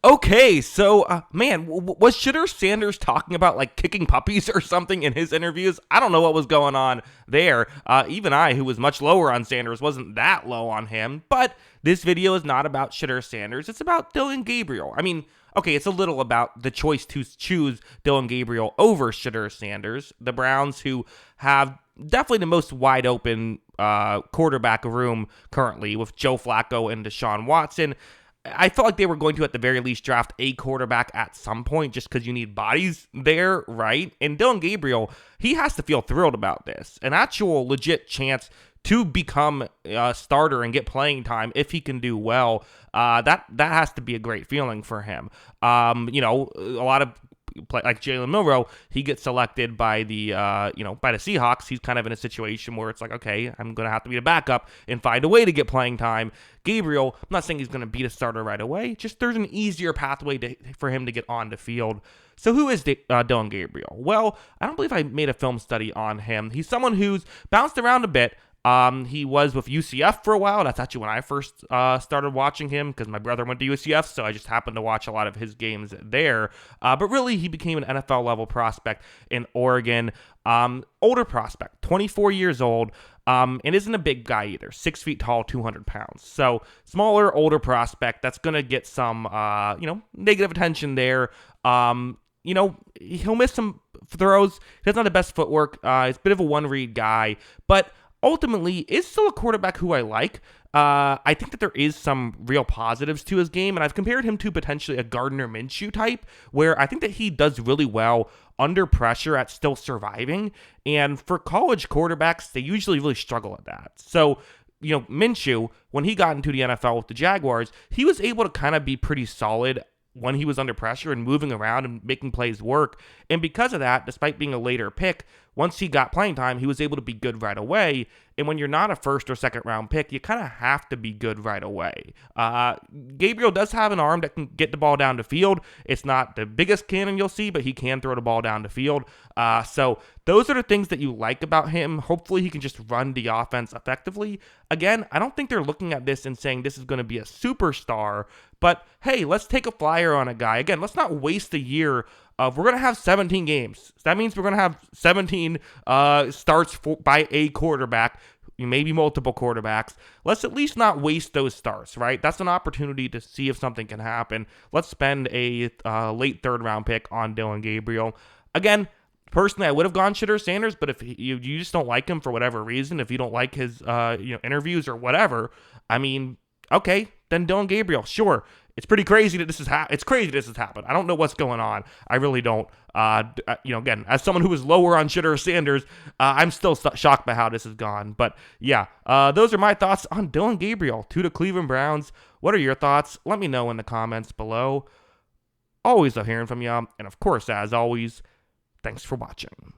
Okay, so man, was Shitter Sanders talking about like kicking puppies or something in his interviews? I don't know what was going on there. Even I, who was much lower on Sanders, wasn't that low on him. But this video is not about Shitter Sanders. It's about Dillon Gabriel. I mean, okay, it's a little about the choice to choose Dillon Gabriel over Shitter Sanders. The Browns, who have definitely the most wide open quarterback room currently with Joe Flacco and Deshaun Watson. I felt like they were going to, at the very least, draft a quarterback at some point just because you need bodies there, right? And Dillon Gabriel, he has to feel thrilled about this. An actual legit chance to become a starter and get playing time if he can do well. That has to be a great feeling for him. A lot of like Jalen Milroe, he gets selected by the by the Seahawks. He's kind of in a situation where it's like, okay, I'm going to have to be a backup and find a way to get playing time. Gabriel, I'm not saying he's going to be the starter right away, just there's an easier pathway for him to get on the field. So who is Dillon Gabriel? Well, I don't believe I made a film study on him. He's someone who's bounced around a bit. He was with UCF for a while. That's actually when I first started watching him because my brother went to UCF, so I just happened to watch a lot of his games there. But really, he became an NFL-level prospect in Oregon. Older prospect, 24 years old, and isn't a big guy either. 6 feet tall, 200 pounds. So smaller, older prospect. That's going to get some, negative attention there. He'll miss some throws. He doesn't have the best footwork. He's a bit of a one-read guy, but ultimately is still a quarterback who I like. I think that there is some real positives to his game, and I've compared him to potentially a Gardner Minshew type, where I think that he does really well under pressure at still surviving, and for college quarterbacks, they usually really struggle at that. So, Minshew, when he got into the NFL with the Jaguars, he was able to kind of be pretty solid when he was under pressure and moving around and making plays work. And because of that, despite being a later pick, once he got playing time, he was able to be good right away. And when you're not a first or second round pick, you kind of have to be good right away. Gabriel does have an arm that can get the ball down the field. It's not the biggest cannon you'll see, but he can throw the ball down the field. So those are the things that you like about him. Hopefully he can just run the offense effectively. Again, I don't think they're looking at this and saying this is going to be a superstar, but hey, let's take a flyer on a guy. Again, let's not waste a year of, we're going to have 17 games. That means we're going to have 17 starts by a quarterback, maybe multiple quarterbacks. Let's at least not waste those starts, right? That's an opportunity to see if something can happen. Let's spend a late third round pick on Dillon Gabriel. Again, personally, I would have gone Shitter Sanders, but if you just don't like him for whatever reason, if you don't like his interviews or whatever, I mean, okay, then Dillon Gabriel, sure. It's pretty crazy that this has happened. I don't know what's going on. I really don't. Again, as someone who was lower on Shitter Sanders, I'm still shocked by how this has gone. But yeah, those are my thoughts on Dillon Gabriel to the Cleveland Browns. What are your thoughts? Let me know in the comments below. Always love hearing from you. And of course, as always, thanks for watching.